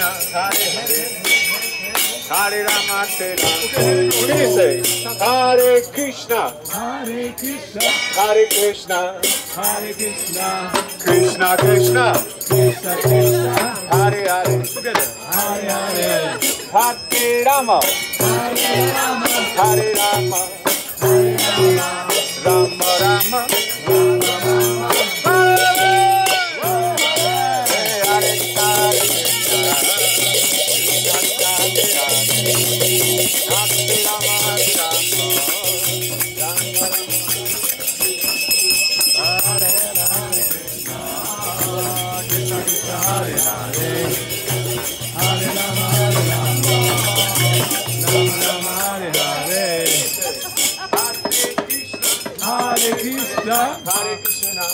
Hare Hare, Hare Rama, Hare Rama. What do you say? Hare Krishna, Hare Krishna, Hare Krishna, Hare Krishna, Krishna Krishna, Krishna Krishna, Hare Hare. Together. Hare Hare, Hare Rama, Hare Rama, Hare Rama, Hare Rama, Rama Rama, Rama Rama, Hare Hare, Hare Hare Krishna, Hare Krishna,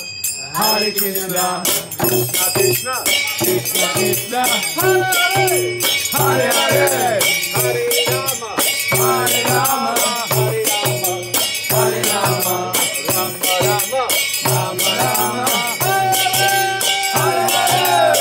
Hare Krishna, Krishna Krishna, Krishna Krishna, Hare Hare Hare, Hare Rama, Hare Rama, Hare Rama, Hare Rama, Rama Rama, Rama Rama, Hare Hare.